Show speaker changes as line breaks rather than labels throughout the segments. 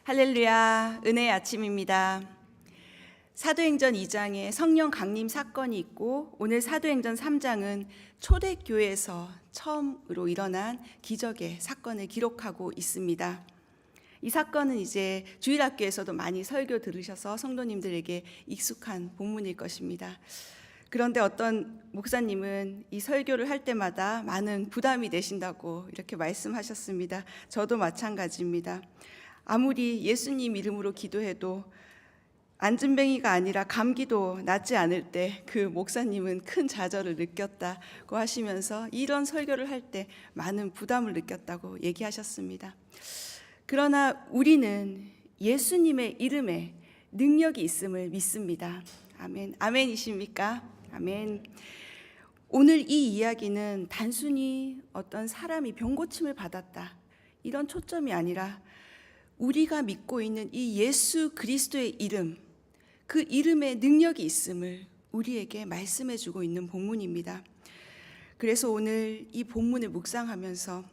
할렐루야, 은혜의 아침입니다. 사도행전 2장에 성령 강림 사건이 있고, 오늘 사도행전 3장은 초대교회에서 처음으로 일어난 기적의 사건을 기록하고 있습니다. 이 사건은 이제 주일학교에서도 많이 설교 들으셔서 성도님들에게 익숙한 본문일 것입니다. 그런데 어떤 목사님은 이 설교를 할 때마다 많은 부담이 되신다고 이렇게 말씀하셨습니다. 저도 마찬가지입니다. 아무리 예수님 이름으로 기도해도 안진뱅이가 아니라 감기도 낫지 않을 때 그 목사님은 큰 좌절을 느꼈다고 하시면서 이런 설교를 할 때 많은 부담을 느꼈다고 얘기하셨습니다. 그러나 우리는 예수님의 이름에 능력이 있음을 믿습니다. 아멘. 아멘이십니까? 아멘. 오늘 이 이야기는 단순히 어떤 사람이 병고침을 받았다 이런 초점이 아니라 우리가 믿고 있는 이 예수 그리스도의 이름, 그 이름에 능력이 있음을 우리에게 말씀해 주고 있는 본문입니다. 그래서 오늘 이 본문을 묵상하면서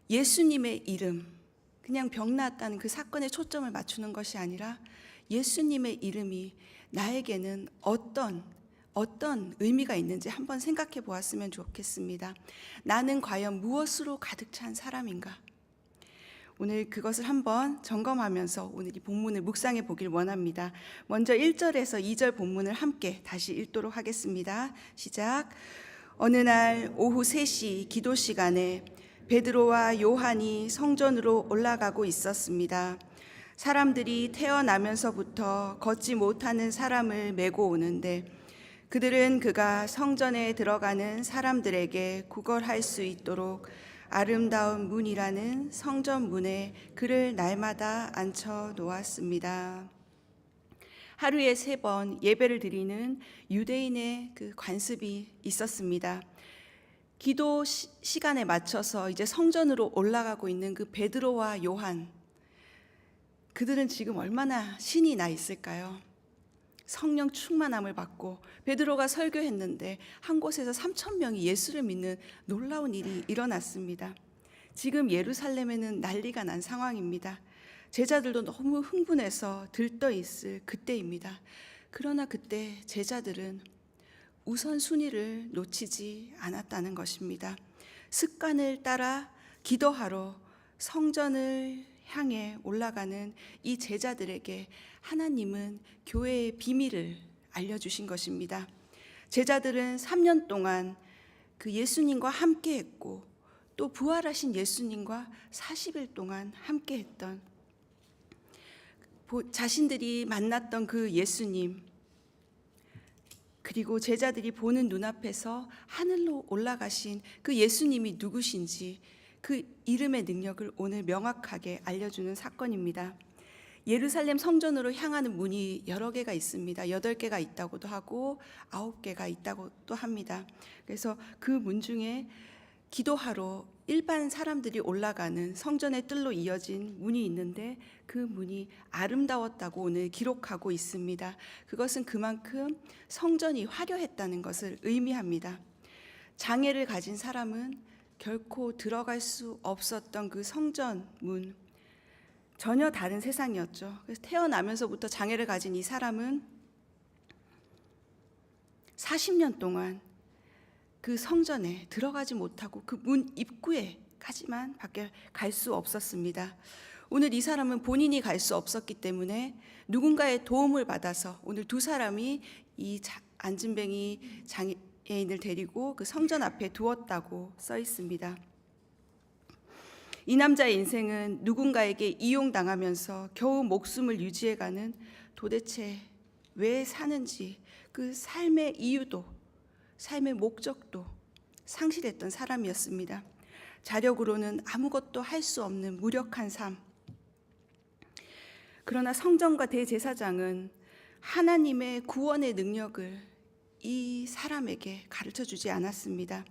예수님의 이름, 그냥 병 나았다는 그 사건에 초점을 맞추는 것이 아니라 예수님의 이름이 나에게는 어떤 의미가 있는지 한번 생각해 보았으면 좋겠습니다. 나는 과연 무엇으로 가득 찬 사람인가? 오늘 그것을 한번 점검하면서 오늘 이 본문을 묵상해 보길 원합니다. 먼저 1절에서 2절 본문을 함께 다시 읽도록 하겠습니다. 시작. 어느 날 오후 3시 기도 시간에 베드로와 요한이 성전으로 올라가고 있었습니다. 사람들이 태어나면서부터 걷지 못하는 사람을 메고 오는데 그들은 그가 성전에 들어가는 사람들에게 구걸할 수 있도록 아름다운 문이라는 성전 문에 그를 날마다 앉혀 놓았습니다. 하루에 3번 예배를 드리는 유대인의 그 관습이 있었습니다. 기도 시간에 맞춰서 이제 성전으로 올라가고 있는 그 베드로와 요한, 그들은 지금 얼마나 신이 나 있을까요? 성령 충만함을 받고 베드로가 설교했는데 한 곳에서 3,000명이 예수를 믿는 놀라운 일이 일어났습니다. 지금 예루살렘에는 난리가 난 상황입니다. 제자들도 너무 흥분해서 들떠 있을 그때입니다. 그러나 그때 제자들은 우선순위를 놓치지 않았다는 것입니다. 습관을 따라 기도하러 성전을 향해 올라가는 이 제자들에게 하나님은 교회의 비밀을 알려주신 것입니다. 제자들은 3년 동안 그 예수님과 함께 했고 또 부활하신 예수님과 40일 동안 함께 했던 자신들이 만났던 그 예수님, 그리고 제자들이 보는 눈앞에서 하늘로 올라가신 그 예수님이 누구신지 그 이름의 능력을 오늘 명확하게 알려주는 사건입니다. 예루살렘 성전으로 향하는 문이 여러 개가 있습니다. 8개가 있다고도 하고 9개가 있다고도 합니다. 그래서 그 문 중에 기도하러 일반 사람들이 올라가는 성전의 뜰로 이어진 문이 있는데 그 문이 아름다웠다고 오늘 기록하고 있습니다. 그것은 그만큼 성전이 화려했다는 것을 의미합니다. 장애를 가진 사람은 결코 들어갈 수 없었던 그 성전 문, 전혀 다른 세상이었죠. 그래서 태어나면서부터 장애를 가진 이 사람은 40년 동안 그 성전에 들어가지 못하고 그 문 입구에까지만 밖에 갈 수 없었습니다. 오늘 이 사람은 본인이 갈 수 없었기 때문에 누군가의 도움을 받아서 오늘 2사람이 이 안진뱅이 장애인을 데리고 그 성전 앞에 두었다고 써 있습니다. 이 남자의 인생은 누군가에게 이용당하면서 겨우 목숨을 유지해가는, 도대체 왜 사는지 그 삶의 이유도 삶의 목적도 상실했던 사람이었습니다. 자력으로는 아무것도 할 수 없는 무력한 삶. 그러나 성전과 대제사장은 하나님의 구원의 능력을 이 사람에게 가르쳐 주지 않았습니다.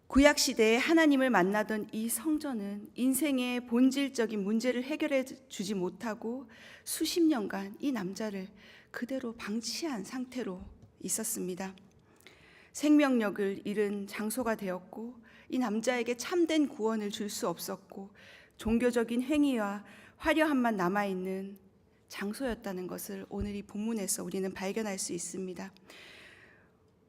구약시대에 하나님을 만나던 이 성전은 인생의 본질적인 문제를 해결해 주지 못하고 수십 년간 이 남자를 그대로 방치한 상태로 있었습니다. 생명력을 잃은 장소가 되었고 이 남자에게 참된 구원을 줄 수 없었고 종교적인 행위와 화려함만 남아있는 장소였다는 것을 오늘 이 본문에서 우리는 발견할 수 있습니다.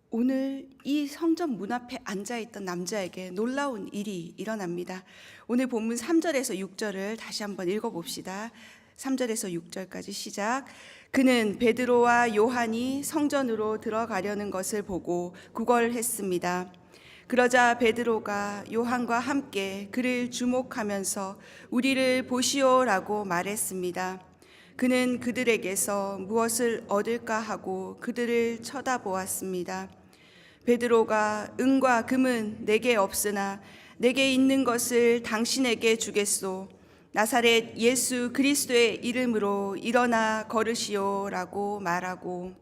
오늘 이 성전 문 앞에 앉아있던 남자에게 놀라운 일이 일어납니다. 오늘 본문 3절에서 6절을 다시 한번 읽어봅시다. 3절에서 6절까지 시작. 그는 베드로와 요한이 성전으로 들어가려는 것을 보고 구걸했습니다. 그러자 베드로가 요한과 함께 그를 주목하면서 우리를 보시오라고 말했습니다. 그는 그들에게서 무엇을 얻을까 하고 그들을 쳐다보았습니다. 베드로가 은과 금은 내게 없으나 내게 있는 것을 당신에게 주겠소. 나사렛 예수 그리스도의 이름으로 일어나 걸으시오라고 말하고,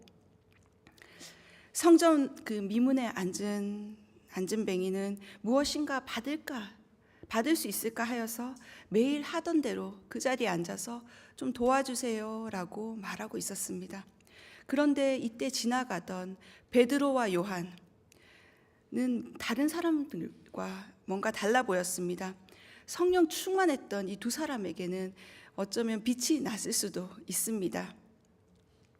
성전 그 미문에 앉은 뱅이는 무엇인가 받을 수 있을까 하여서 매일 하던 대로 그 자리에 앉아서 좀 도와주세요라고 말하고 있었습니다. 그런데 이때 지나가던 베드로와 요한은 다른 사람들과 뭔가 달라 보였습니다. 성령 충만했던 이 두 사람에게는 어쩌면 빛이 났을 수도 있습니다.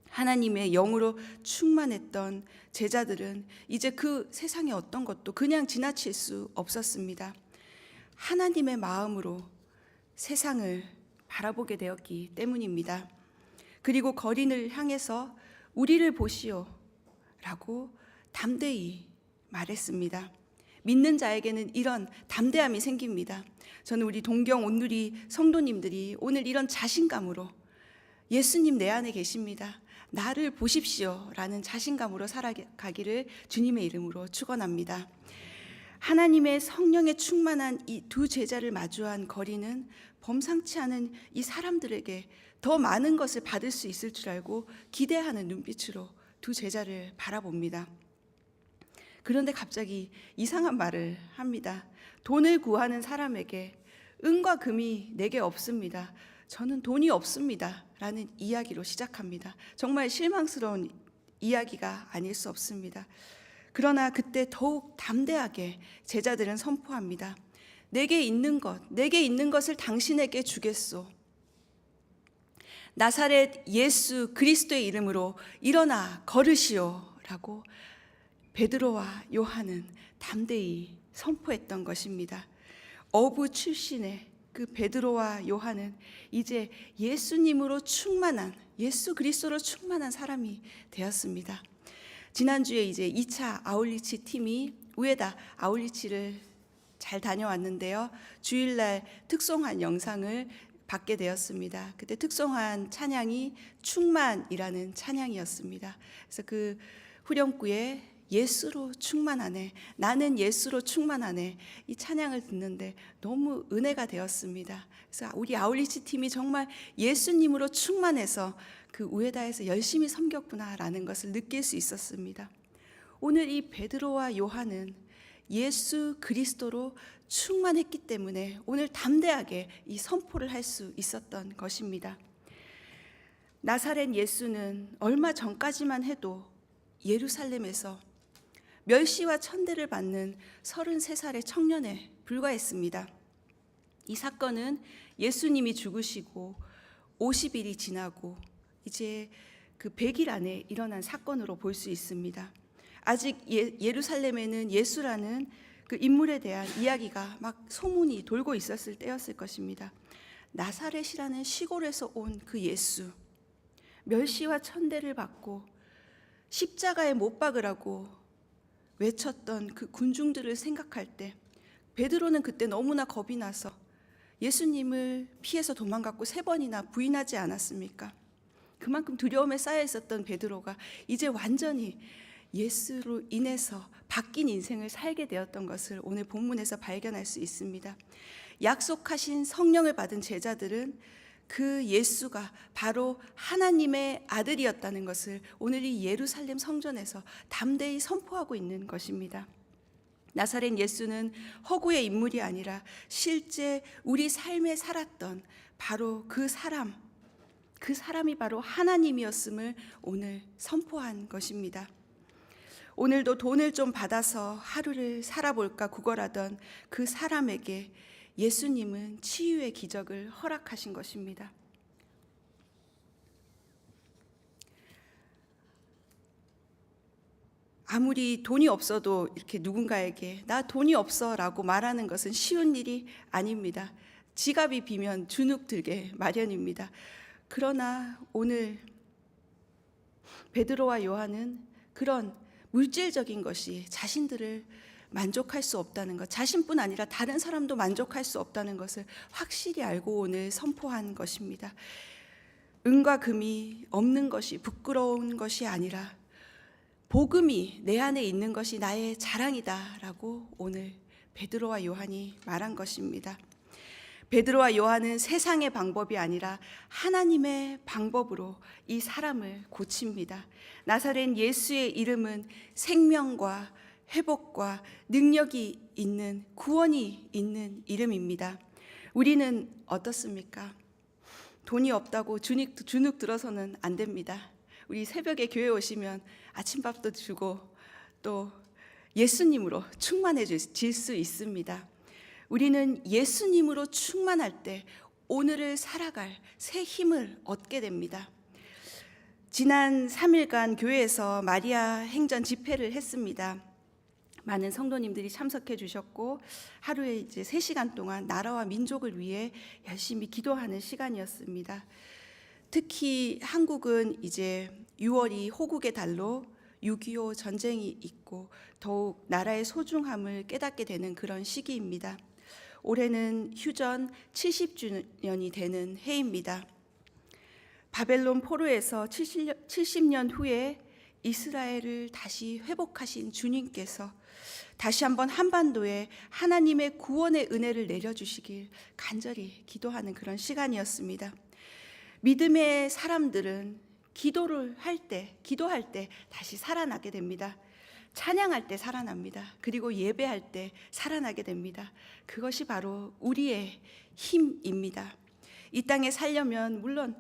하나님의 영으로 충만했던 제자들은 이제 그 세상의 어떤 것도 그냥 지나칠 수 없었습니다. 하나님의 마음으로 세상을 바라보게 되었기 때문입니다. 그리고 거린을 향해서 우리를 보시오 라고 담대히 말했습니다. 믿는 자에게는 이런 담대함이 생깁니다. 저는 우리 동경 온누리 성도님들이 오늘 이런 자신감으로 예수님 내 안에 계십니다, 나를 보십시오 라는 자신감으로 살아가기를 주님의 이름으로 축원합니다. 하나님의 성령에 충만한 이 두 제자를 마주한 거린은 범상치 않은 이 사람들에게 더 많은 것을 받을 수 있을 줄 알고 기대하는 눈빛으로 두 제자를 바라봅니다. 그런데 갑자기 이상한 말을 합니다. 돈을 구하는 사람에게 은과 금이 내게 없습니다, 저는 돈이 없습니다 라는 이야기로 시작합니다. 정말 실망스러운 이야기가 아닐 수 없습니다. 그러나 그때 더욱 담대하게 제자들은 선포합니다. 내게 있는 것을 당신에게 주겠소. 나사렛 예수 그리스도의 이름으로 일어나 걸으시오 라고 베드로와 요한은 담대히 선포했던 것입니다. 어부 출신의 그 베드로와 요한은 이제 예수님으로 충만한, 예수 그리스도로 충만한 사람이 되었습니다. 지난주에 이제 2차 아울리치 팀이 우에다 아울리치를 잘 다녀왔는데요. 주일날 특송한 영상을 받게 되었습니다. 그때 특송한 찬양이 충만이라는 찬양이었습니다. 그래서 그 후렴구에 예수로 충만하네, 나는 예수로 충만하네, 이 찬양을 듣는데 너무 은혜가 되었습니다. 그래서 우리 아울리치 팀이 정말 예수님으로 충만해서 그 우에다에서 열심히 섬겼구나라는 것을 느낄 수 있었습니다. 오늘 이 베드로와 요한은 예수 그리스도로 충만했기 때문에 오늘 담대하게 이 선포를 할 수 있었던 것입니다. 나사렛 예수는 얼마 전까지만 해도 예루살렘에서 멸시와 천대를 받는 33살의 청년에 불과했습니다. 이 사건은 예수님이 죽으시고 50일이 지나고 이제 그 100일 안에 일어난 사건으로 볼 수 있습니다. 아직 예루살렘에는 예수라는 그 인물에 대한 이야기가 막 소문이 돌고 있었을 때였을 것입니다. 나사렛이라는 시골에서 온 그 예수, 멸시와 천대를 받고 십자가에 못 박으라고 외쳤던 그 군중들을 생각할 때 베드로는 그때 너무나 겁이 나서 예수님을 피해서 도망갔고 3번이나 부인하지 않았습니까? 그만큼 두려움에 쌓여 있었던 베드로가 이제 완전히 예수로 인해서 바뀐 인생을 살게 되었던 것을 오늘 본문에서 발견할 수 있습니다. 약속하신 성령을 받은 제자들은 그 예수가 바로 하나님의 아들이었다는 것을 오늘 이 예루살렘 성전에서 담대히 선포하고 있는 것입니다. 나사렛 예수는 허구의 인물이 아니라 실제 우리 삶에 살았던 바로 그 사람이 바로 하나님이었음을 오늘 선포한 것입니다. 오늘도 돈을 좀 받아서 하루를 살아볼까 구걸하던 그 사람에게 예수님은 치유의 기적을 허락하신 것입니다. 아무리 돈이 없어도 이렇게 누군가에게 나 돈이 없어 라고 말하는 것은 쉬운 일이 아닙니다. 지갑이 비면 주눅 들게 마련입니다. 그러나 오늘 베드로와 요한은 그런 물질적인 것이 자신들을 만족할 수 없다는 것, 자신뿐 아니라 다른 사람도 만족할 수 없다는 것을 확실히 알고 오늘 선포한 것입니다. 은과 금이 없는 것이 부끄러운 것이 아니라 복음이 내 안에 있는 것이 나의 자랑이다라고 오늘 베드로와 요한이 말한 것입니다. 베드로와 요한은 세상의 방법이 아니라 하나님의 방법으로 이 사람을 고칩니다. 나사렛 예수의 이름은 생명과 회복과 능력이 있는, 구원이 있는 이름입니다. 우리는 어떻습니까? 돈이 없다고 주눅 들어서는 안 됩니다. 우리 새벽에 교회 오시면 아침밥도 주고 또 예수님으로 충만해질 수 있습니다. 우리는 예수님으로 충만할 때 오늘을 살아갈 새 힘을 얻게 됩니다. 지난 3일간 교회에서 마리아 행전 집회를 했습니다. 많은 성도님들이 참석해 주셨고 하루에 이제 3시간 동안 나라와 민족을 위해 열심히 기도하는 시간이었습니다. 특히 한국은 이제 6월이 호국의 달로 6.25 전쟁이 있고 더욱 나라의 소중함을 깨닫게 되는 그런 시기입니다. 올해는 휴전 70주년이 되는 해입니다. 바벨론 포로에서 70년 후에 이스라엘을 다시 회복하신 주님께서 다시 한번 한반도에 하나님의 구원의 은혜를 내려주시길 간절히 기도하는 그런 시간이었습니다. 믿음의 사람들은 기도할 때 다시 살아나게 됩니다. 찬양할 때 살아납니다. 그리고 예배할 때 살아나게 됩니다. 그것이 바로 우리의 힘입니다. 이 땅에 살려면 물론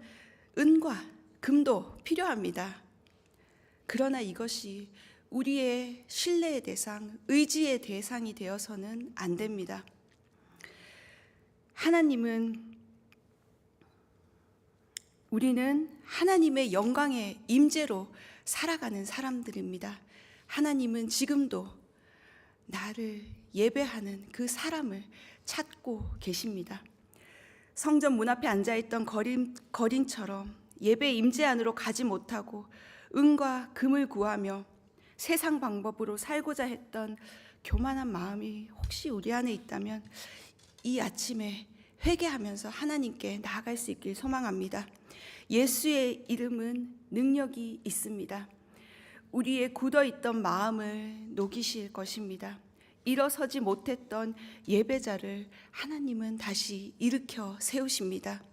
은과 금도 필요합니다. 그러나 이것이 우리의 신뢰의 대상, 의지의 대상이 되어서는 안 됩니다. 우리는 하나님의 영광의 임재로 살아가는 사람들입니다. 하나님은 지금도 나를 예배하는 그 사람을 찾고 계십니다. 성전 문 앞에 앉아있던 거린처럼 예배 임재 안으로 가지 못하고 은과 금을 구하며 세상 방법으로 살고자 했던 교만한 마음이 혹시 우리 안에 있다면 이 아침에 회개하면서 하나님께 나아갈 수 있길 소망합니다. 예수의 이름은 능력이 있습니다. 우리의 굳어있던 마음을 녹이실 것입니다. 일어서지 못했던 예배자를 하나님은 다시 일으켜 세우십니다.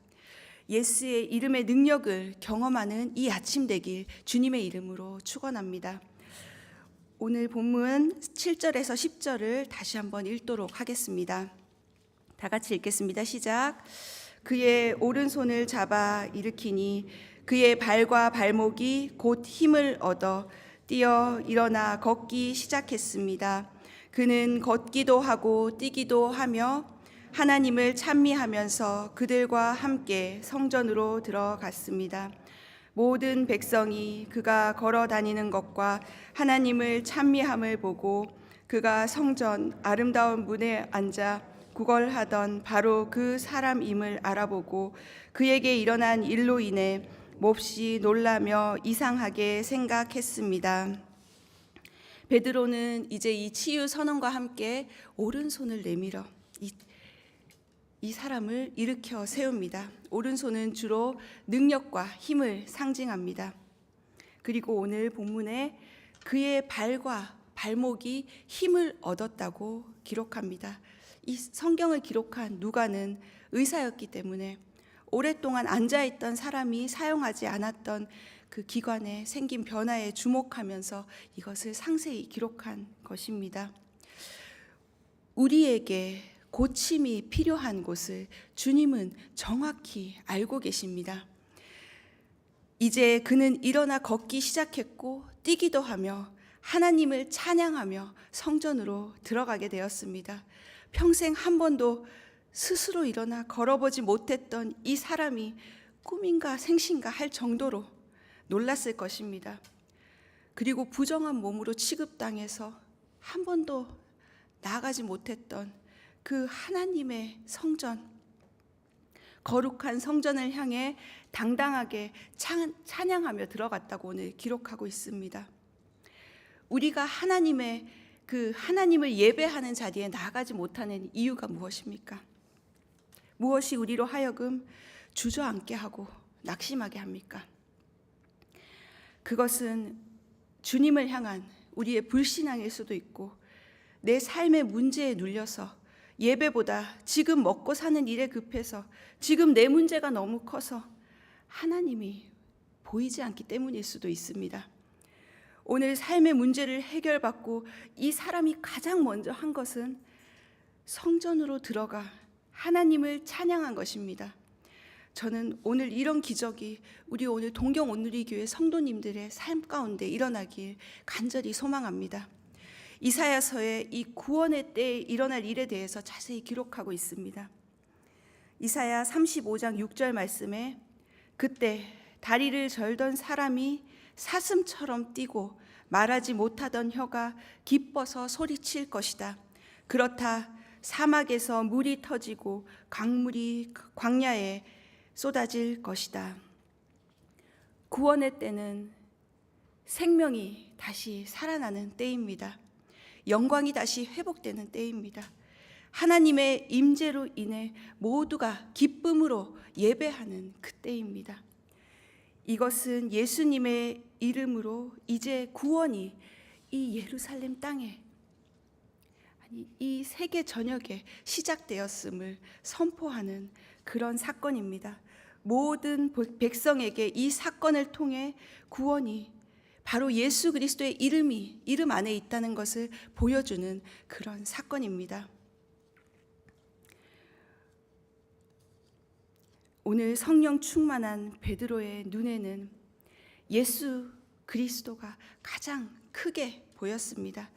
예수의 이름의 능력을 경험하는 이 아침 되길 주님의 이름으로 축원합니다. 오늘 본문 7절에서 10절을 다시 한번 읽도록 하겠습니다. 다 같이 읽겠습니다. 시작. 그의 오른손을 잡아 일으키니 그의 발과 발목이 곧 힘을 얻어 뛰어 일어나 걷기 시작했습니다. 그는 걷기도 하고 뛰기도 하며 하나님을 찬미하면서 그들과 함께 성전으로 들어갔습니다. 모든 백성이 그가 걸어 다니는 것과 하나님을 찬미함을 보고 그가 성전 아름다운 문에 앉아 구걸하던 바로 그 사람임을 알아보고 그에게 일어난 일로 인해 몹시 놀라며 이상하게 생각했습니다. 베드로는 이제 이 치유 선언과 함께 오른손을 내밀어 이 사람을 일으켜 세웁니다. 오른손은 주로 능력과 힘을 상징합니다. 그리고 오늘 본문에 그의 발과 발목이 힘을 얻었다고 기록합니다. 이 성경을 기록한 누가는 의사였기 때문에 오랫동안 앉아있던 사람이 사용하지 않았던 그 기관에 생긴 변화에 주목하면서 이것을 상세히 기록한 것입니다. 우리에게 고침이 필요한 곳을 주님은 정확히 알고 계십니다. 이제 그는 일어나 걷기 시작했고 뛰기도 하며 하나님을 찬양하며 성전으로 들어가게 되었습니다. 평생 한 번도 스스로 일어나 걸어보지 못했던 이 사람이 꿈인가 생신가 할 정도로 놀랐을 것입니다. 그리고 부정한 몸으로 취급당해서 한 번도 나아가지 못했던 그 하나님의 성전, 거룩한 성전을 향해 당당하게 찬양하며 들어갔다고 오늘 기록하고 있습니다. 우리가 하나님을 예배하는 자리에 나아가지 못하는 이유가 무엇입니까? 무엇이 우리로 하여금 주저앉게 하고 낙심하게 합니까? 그것은 주님을 향한 우리의 불신앙일 수도 있고, 내 삶의 문제에 눌려서 예배보다 지금 먹고 사는 일에 급해서 지금 내 문제가 너무 커서 하나님이 보이지 않기 때문일 수도 있습니다. 오늘 삶의 문제를 해결받고 이 사람이 가장 먼저 한 것은 성전으로 들어가 하나님을 찬양한 것입니다. 저는 오늘 이런 기적이 우리 오늘 동경 온누리교회 성도님들의 삶 가운데 일어나길 간절히 소망합니다. 이사야서의 이 구원의 때에 일어날 일에 대해서 자세히 기록하고 있습니다. 이사야 35장 6절 말씀에 그때 다리를 절던 사람이 사슴처럼 뛰고 말하지 못하던 혀가 기뻐서 소리칠 것이다. 그렇다 사막에서 물이 터지고 강물이 광야에 쏟아질 것이다. 구원의 때는 생명이 다시 살아나는 때입니다. 영광이 다시 회복되는 때입니다. 하나님의 임재로 인해 모두가 기쁨으로 예배하는 그때입니다. 이것은 예수님의 이름으로 이제 구원이 이 예루살렘 땅에, 아니 이 세계 전역에 시작되었음을 선포하는 그런 사건입니다. 모든 백성에게 이 사건을 통해 구원이 바로 예수 그리스도의 이름 안에 있다는 것을 보여주는 그런 사건입니다. 오늘 성령 충만한 베드로의 눈에는 예수 그리스도가 가장 크게 보였습니다.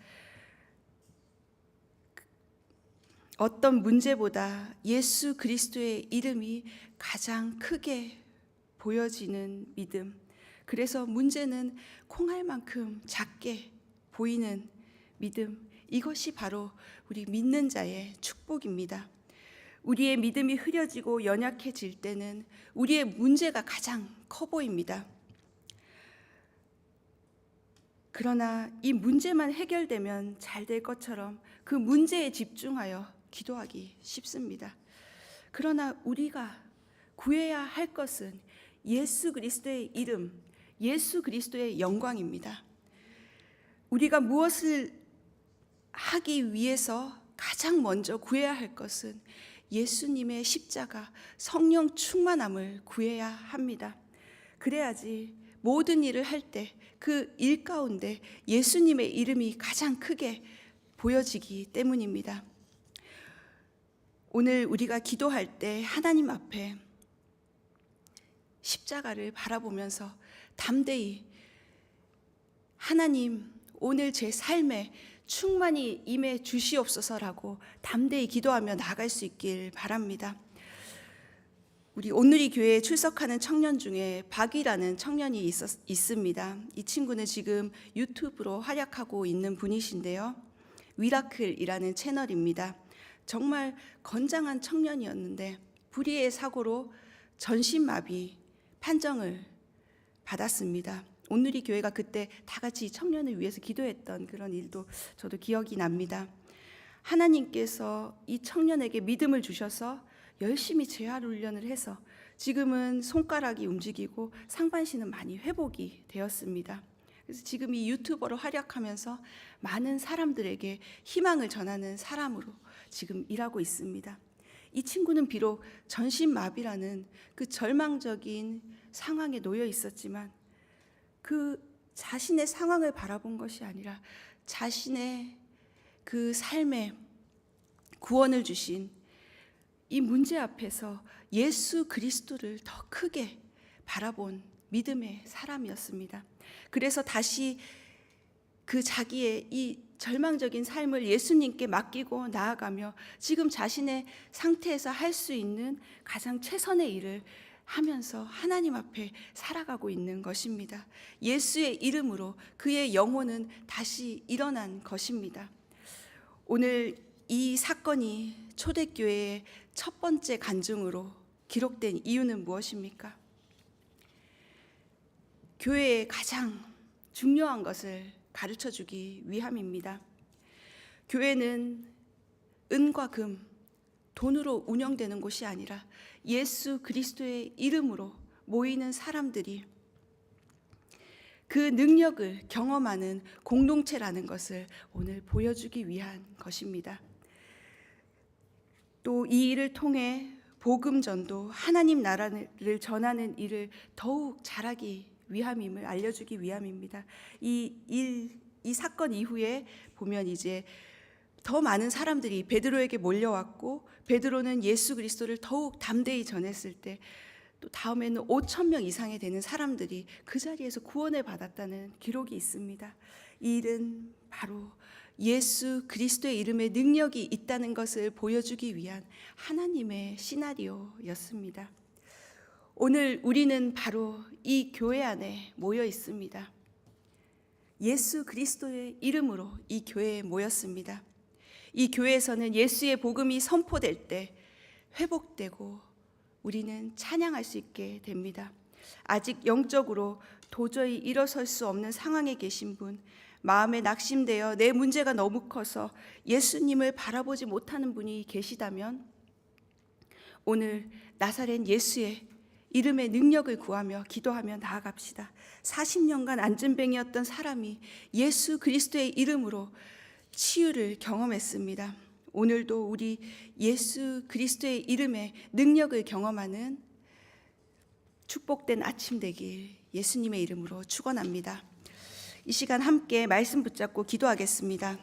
어떤 문제보다 예수 그리스도의 이름이 가장 크게 보여지는 믿음. 그래서 문제는 콩알만큼 작게 보이는 믿음. 이것이 바로 우리 믿는 자의 축복입니다. 우리의 믿음이 흐려지고 연약해질 때는 우리의 문제가 가장 커 보입니다. 그러나 이 문제만 해결되면 잘 될 것처럼 그 문제에 집중하여 기도하기 쉽습니다. 그러나 우리가 구해야 할 것은 예수 그리스도의 이름, 예수 그리스도의 영광입니다. 우리가 무엇을 하기 위해서 가장 먼저 구해야 할 것은 예수님의 십자가, 성령 충만함을 구해야 합니다. 그래야지 모든 일을 할 때 그 일 가운데 예수님의 이름이 가장 크게 보여지기 때문입니다. 오늘 우리가 기도할 때 하나님 앞에 십자가를 바라보면서 담대히 하나님 오늘 제 삶에 충만히 임해 주시옵소서라고 담대히 기도하며 나아갈 수 있길 바랍니다. 우리 온누리 교회에 출석하는 청년 중에 박이라는 청년이 있습니다. 이 친구는 지금 유튜브로 활약하고 있는 분이신데요. 위라클이라는 채널입니다. 정말 건장한 청년이었는데 불의의 사고로 전신마비 판정을 받았습니다. 온누리 교회가 그때 다 같이 청년을 위해서 기도했던 그런 일도 저도 기억이 납니다. 하나님께서 이 청년에게 믿음을 주셔서 열심히 재활 훈련을 해서 지금은 손가락이 움직이고 상반신은 많이 회복이 되었습니다. 그래서 지금 이 유튜버로 활약하면서 많은 사람들에게 희망을 전하는 사람으로 지금 일하고 있습니다. 이 친구는 비록 전신마비라는 그 절망적인 상황에 놓여 있었지만 그 자신의 상황을 바라본 것이 아니라 자신의 그 삶에 구원을 주신 이 문제 앞에서 예수 그리스도를 더 크게 바라본 믿음의 사람이었습니다. 그래서 다시 그 자기의 이 절망적인 삶을 예수님께 맡기고 나아가며 지금 자신의 상태에서 할 수 있는 가장 최선의 일을 하면서 하나님 앞에 살아가고 있는 것입니다. 예수의 이름으로 그의 영혼은 다시 일어난 것입니다. 오늘 이 사건이 초대교회의 첫 번째 간증으로 기록된 이유는 무엇입니까? 교회의 가장 중요한 것을 가르쳐 주기 위함입니다. 교회는 은과 금, 돈으로 운영되는 곳이 아니라 예수 그리스도의 이름으로 모이는 사람들이 그 능력을 경험하는 공동체라는 것을 오늘 보여주기 위한 것입니다. 또 이 일을 통해 복음 전도, 하나님 나라를 전하는 일을 더욱 잘하기 위함임을 알려주기 위함입니다. 이 사건 이후에 보면 이제 더 많은 사람들이 베드로에게 몰려왔고 베드로는 예수 그리스도를 더욱 담대히 전했을 때 또 다음에는 5,000명 이상이 되는 사람들이 그 자리에서 구원을 받았다는 기록이 있습니다. 이 일은 바로 예수 그리스도의 이름에 능력이 있다는 것을 보여주기 위한 하나님의 시나리오였습니다. 오늘 우리는 바로 이 교회 안에 모여 있습니다. 예수 그리스도의 이름으로 이 교회에 모였습니다. 이 교회에서는 예수의 복음이 선포될 때 회복되고 우리는 찬양할 수 있게 됩니다. 아직 영적으로 도저히 일어설 수 없는 상황에 계신 분, 마음에 낙심되어 내 문제가 너무 커서 예수님을 바라보지 못하는 분이 계시다면 오늘 나사렛 예수의 이름의 능력을 구하며 기도하며 나아갑시다. 40년간 안진뱅이였던 사람이 예수 그리스도의 이름으로 치유를 경험했습니다. 오늘도 우리 예수 그리스도의 이름의 능력을 경험하는 축복된 아침 되길 예수님의 이름으로 축원합니다. 이 시간 함께 말씀 붙잡고 기도하겠습니다.